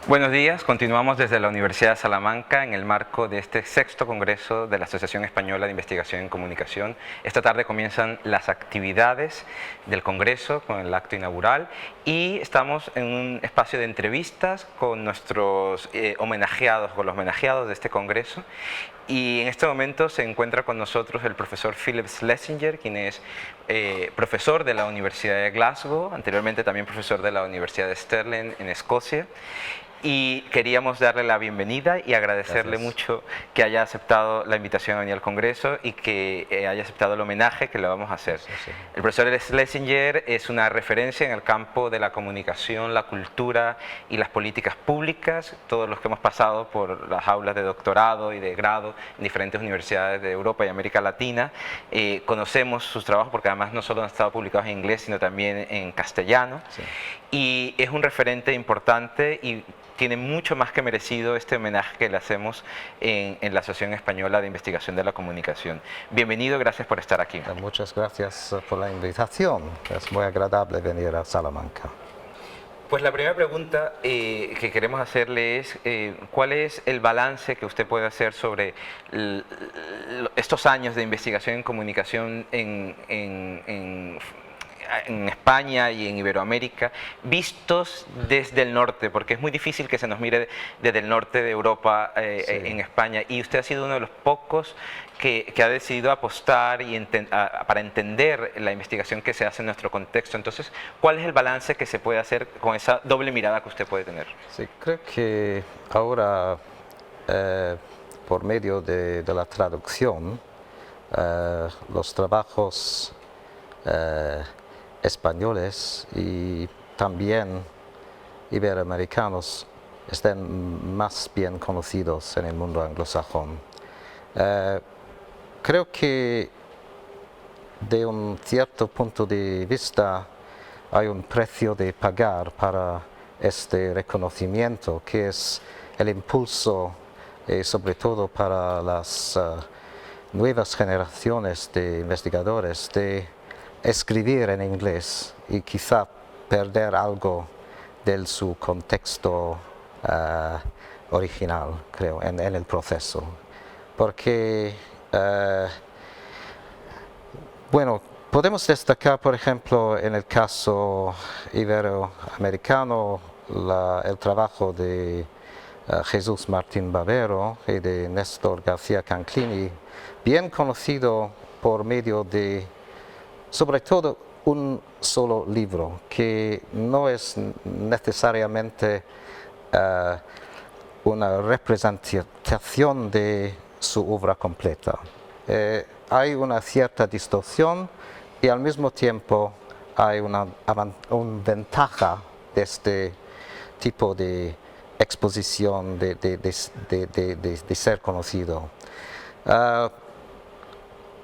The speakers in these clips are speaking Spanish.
Buenos días, continuamos desde la Universidad de Salamanca en el marco de este sexto congreso de la Asociación Española de Investigación en Comunicación. Esta tarde comienzan las actividades del congreso con el acto inaugural y estamos en un espacio de entrevistas con nuestros homenajeados, con los homenajeados de este congreso. Y en este momento se encuentra con nosotros el profesor Philip Schlesinger, quien es profesor de la Universidad de Glasgow, anteriormente también profesor de la Universidad de Stirling en Escocia. Y queríamos darle la bienvenida y agradecerle mucho que haya aceptado la invitación a venir al Congreso y que haya aceptado el homenaje que le vamos a hacer. El profesor Schlesinger es una referencia en el campo de la comunicación, la cultura y las políticas públicas. Todos los que hemos pasado por las aulas de doctorado y de grado en diferentes universidades de Europa y América Latina, conocemos sus trabajos porque además no solo han estado publicados en inglés, sino también en castellano. Sí. Y es un referente importante y tiene mucho más que merecido este homenaje que le hacemos en la Asociación Española de Investigación de la Comunicación. Bienvenido, gracias por estar aquí. Muchas gracias por la invitación, es muy agradable venir a Salamanca. Pues la primera pregunta que queremos hacerle es ¿cuál es el balance que usted puede hacer sobre estos años de investigación en comunicación en España y en Iberoamérica, vistos desde el norte, porque es muy difícil que se nos mire desde el norte de Europa en España, y usted ha sido uno de los pocos que ha decidido apostar para entender la investigación que se hace en nuestro contexto. Entonces, ¿cuál es el balance que se puede hacer con esa doble mirada que usted puede tener? Sí, creo que ahora, por medio de la traducción, los trabajos españoles y también iberoamericanos estén más bien conocidos en el mundo anglosajón. Creo que de un cierto punto de vista hay un precio de pagar para este reconocimiento, que es el impulso, sobre todo para las nuevas generaciones de investigadores, de escribir en inglés y quizá perder algo de su contexto original, creo, en el proceso. Porque, bueno, podemos destacar, por ejemplo, en el caso iberoamericano, el trabajo de Jesús Martín Barbero y de Néstor García Canclini, bien conocido por medio de, sobre todo, un solo libro, que no es necesariamente una representación de su obra completa. Hay una cierta distorsión y al mismo tiempo hay una ventaja de este tipo de exposición, de ser conocido.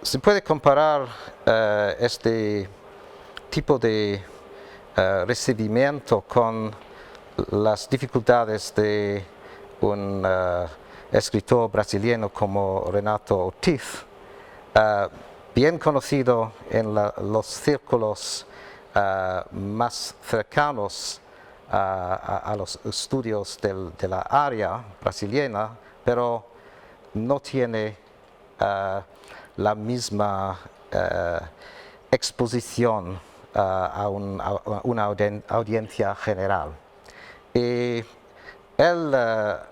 Se puede comparar este tipo de recibimiento con las dificultades de un escritor brasileño como Renato Ortiz, bien conocido en los círculos más cercanos a los estudios de la área brasileña, pero no tiene la misma exposición a una audiencia general. Y él ha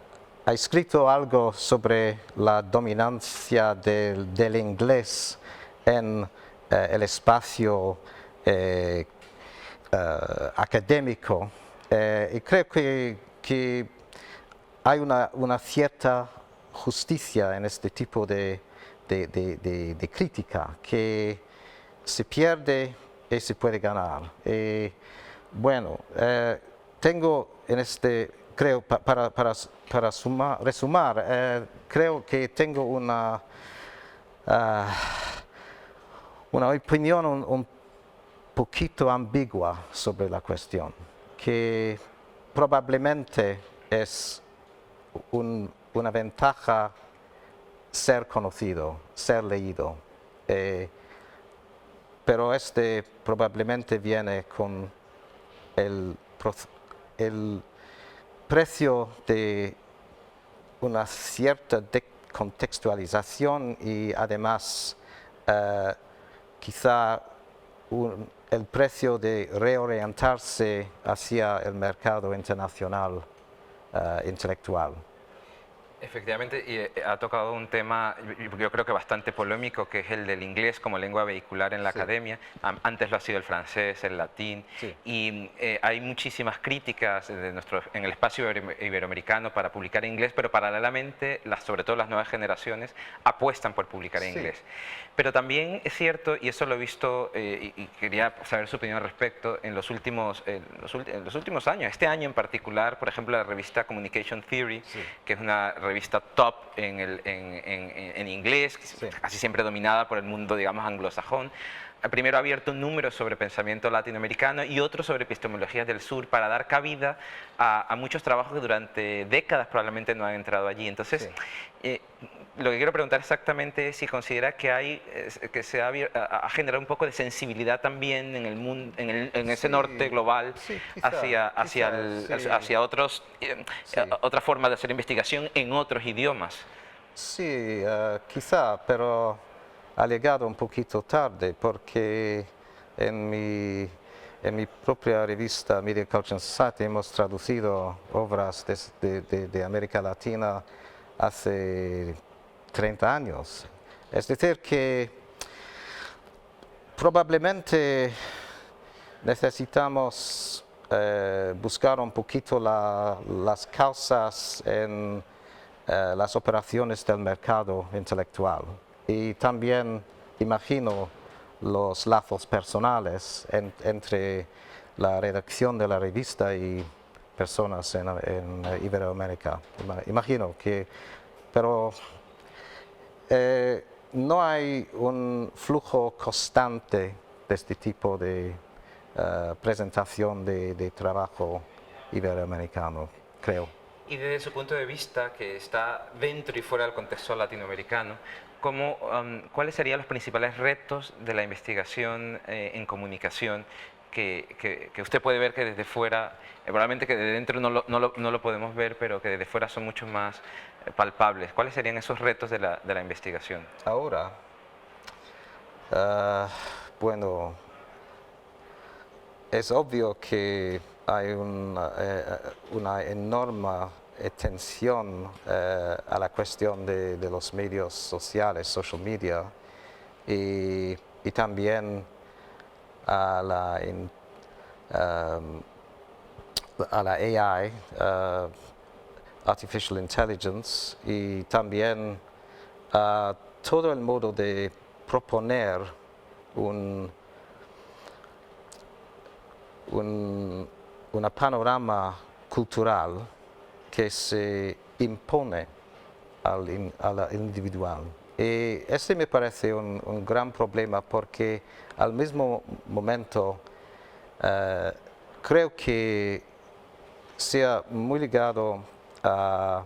escrito algo sobre la dominancia del inglés en el espacio académico, y creo que hay una cierta justicia en este tipo de crítica, que se pierde y se puede ganar. Bueno, tengo en este, creo, para resumar, creo que tengo una opinión un poquito ambigua sobre la cuestión, que probablemente es una ventaja ser conocido, ser leído, pero este probablemente viene con el precio de una cierta contextualización y además quizá el precio de reorientarse hacia el mercado internacional intelectual. Efectivamente, y ha tocado un tema, yo creo que bastante polémico, que es el del inglés como lengua vehicular en la academia. Antes lo ha sido el francés, el latín, y hay muchísimas críticas en el espacio iberoamericano para publicar en inglés, pero paralelamente, sobre todo las nuevas generaciones, apuestan por publicar en inglés. Pero también es cierto, y eso lo he visto, y quería saber su opinión al respecto, en los últimos años, este año en particular, por ejemplo, la revista Communication Theory, que es una revista top en inglés, casi siempre dominada por el mundo, digamos, anglosajón. Primero ha abierto un número sobre pensamiento latinoamericano y otro sobre epistemologías del sur para dar cabida a muchos trabajos que durante décadas probablemente no han entrado allí. Entonces, lo que quiero preguntar exactamente es si considera que se ha generado un poco de sensibilidad también en el mundo, en ese norte global hacia otros, otra forma de hacer investigación en otros idiomas. Sí, quizá, pero ha llegado un poquito tarde porque en mi propia revista Media Culture and Society hemos traducido obras de América Latina hace 30 años. Es decir, que probablemente necesitamos buscar un poquito las causas en las operaciones del mercado intelectual. Y también imagino los lazos personales entre la redacción de la revista y personas en Iberoamérica. Imagino que, pero no hay un flujo constante de este tipo de presentación de trabajo iberoamericano, creo. Y desde su punto de vista, que está dentro y fuera del contexto latinoamericano, ¿cuáles serían los principales retos de la investigación en comunicación que usted puede ver que desde fuera, probablemente que desde dentro no lo podemos ver, pero que desde fuera son mucho más palpables? ¿Cuáles serían esos retos de la investigación? Ahora, bueno, es obvio que hay una enorme atención a la cuestión de los medios sociales, social media, y también a la AI, Artificial Intelligence, y también a todo el modo de proponer una panorama cultural que se impone al individual. Y este me parece un gran problema porque al mismo momento creo que sea muy ligado a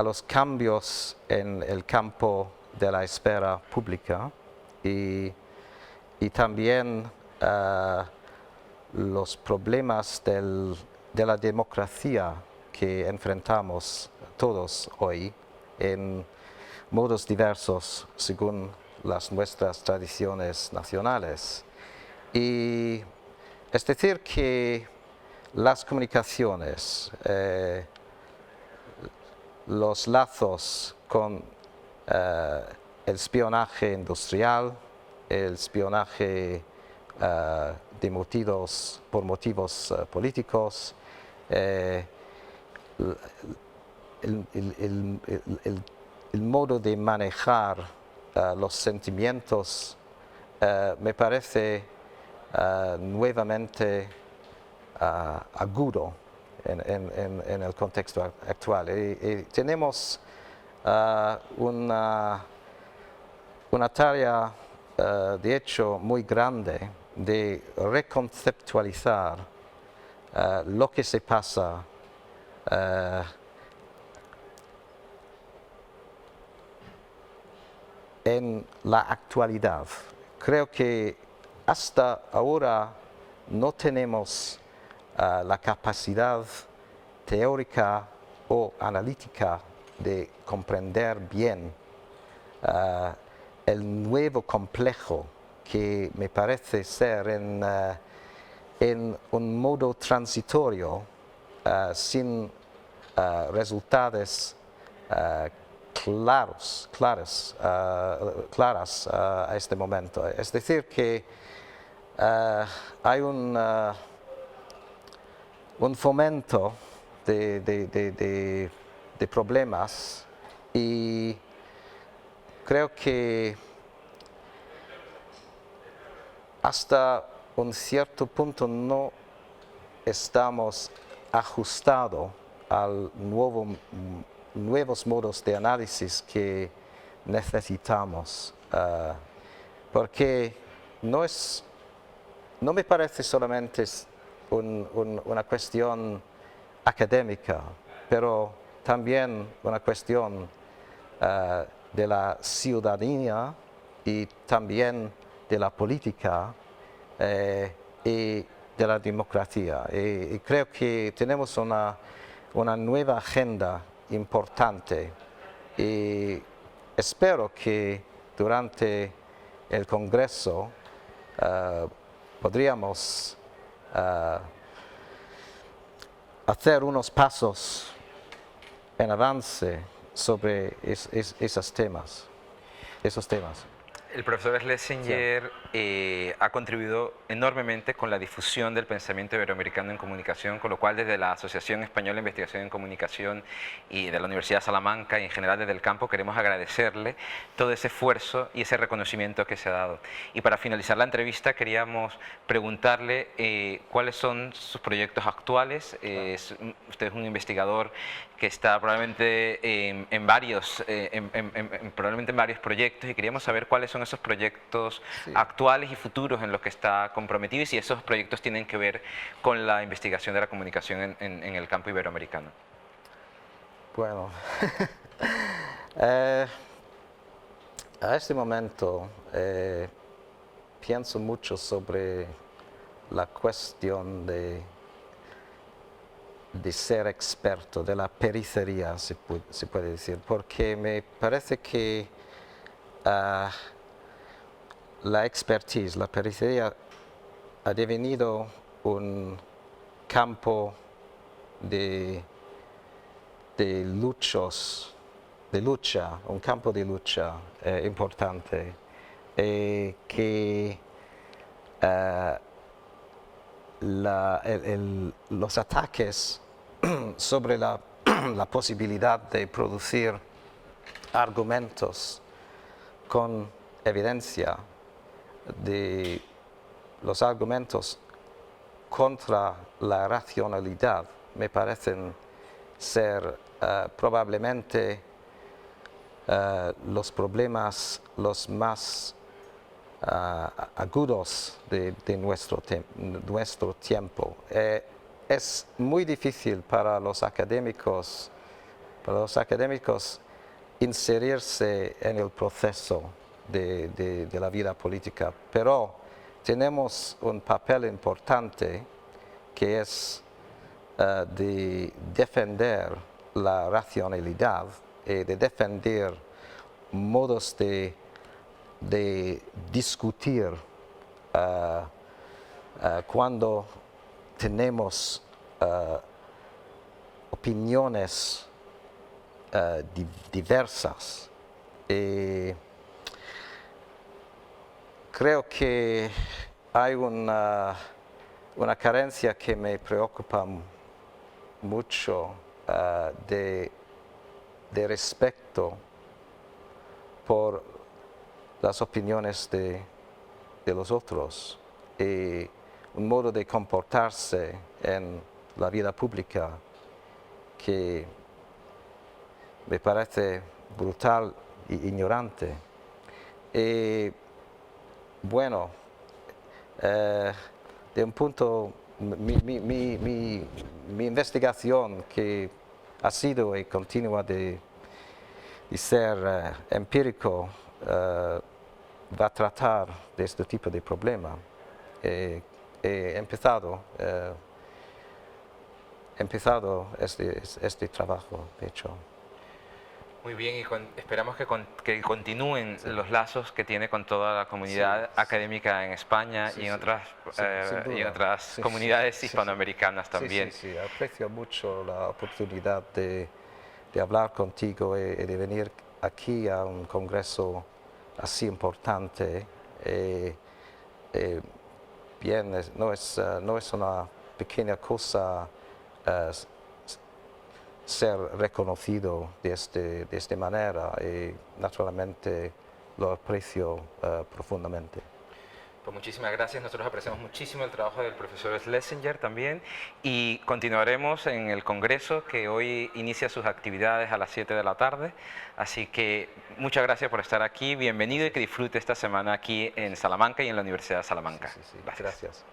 los cambios en el campo de la esfera pública y también los problemas de la democracia que enfrentamos todos hoy en modos diversos según nuestras tradiciones nacionales. Y es decir que las comunicaciones, los lazos con el espionaje industrial, el espionaje por motivos políticos, el modo de manejar los sentimientos me parece nuevamente agudo en el contexto actual. Y tenemos una tarea, de hecho, muy grande de reconceptualizar lo que se pasa en la actualidad. Creo que hasta ahora no tenemos la capacidad teórica o analítica de comprender bien el nuevo complejo que me parece ser en un modo transitorio, sin resultados claras a este momento. Es decir, que hay un fomento de problemas, y creo que hasta un cierto punto no estamos ajustados a nuevos modos de análisis que necesitamos, porque no me parece solamente una cuestión académica, pero también una cuestión de la ciudadanía y también de la política y de la democracia. Y creo que tenemos una nueva agenda importante, y espero que durante el Congreso podríamos hacer unos pasos en avance sobre esos temas. El profesor Schlesinger ha contribuido enormemente con la difusión del pensamiento iberoamericano en comunicación, con lo cual desde la Asociación Española de Investigación en Comunicación y de la Universidad de Salamanca y en general desde el campo queremos agradecerle todo ese esfuerzo y ese reconocimiento que se ha dado. Y para finalizar la entrevista queríamos preguntarle cuáles son sus proyectos actuales. Usted es un investigador que está probablemente probablemente en varios proyectos, y queríamos saber cuáles son esos proyectos actuales y futuros en los que está comprometido, y si esos proyectos tienen que ver con la investigación de la comunicación en el campo iberoamericano. Bueno, a este momento pienso mucho sobre la cuestión de ser experto, de la periferia, se puede decir, porque me parece que la expertise, la periferia, ha devenido un campo de lucha, un campo de lucha importante, que los ataques sobre la posibilidad de producir argumentos con evidencia, de los argumentos contra la racionalidad, me parecen ser probablemente los problemas los más agudos de nuestro tiempo. Es muy difícil para los académicos inserirse en el proceso de la vida política, pero tenemos un papel importante, que es de defender la racionalidad, de defender modos de discutir cuando tenemos opiniones diversas. Creo que hay una carencia que me preocupa mucho, de respeto por las opiniones de los otros, y un modo de comportarse en la vida pública que me parece brutal e ignorante. Bueno, de un punto, mi investigación, que ha sido y continúa de ser empírico, va a tratar de este tipo de problema. He empezado empezado este trabajo, de hecho. Muy bien, y esperamos que continúen los lazos que tiene con toda la comunidad académica en España y en otras, y en otras comunidades hispanoamericanas también. Sí, aprecio mucho la oportunidad de hablar contigo y de venir aquí a un congreso así importante. Bien, no es una pequeña cosa ser reconocido de esta manera y naturalmente lo aprecio profundamente. Pues muchísimas gracias, nosotros apreciamos muchísimo el trabajo del profesor Schlesinger también y continuaremos en el Congreso que hoy inicia sus actividades a las 7 de la tarde, así que muchas gracias por estar aquí, bienvenido y que disfrute esta semana aquí en Salamanca y en la Universidad de Salamanca. Gracias.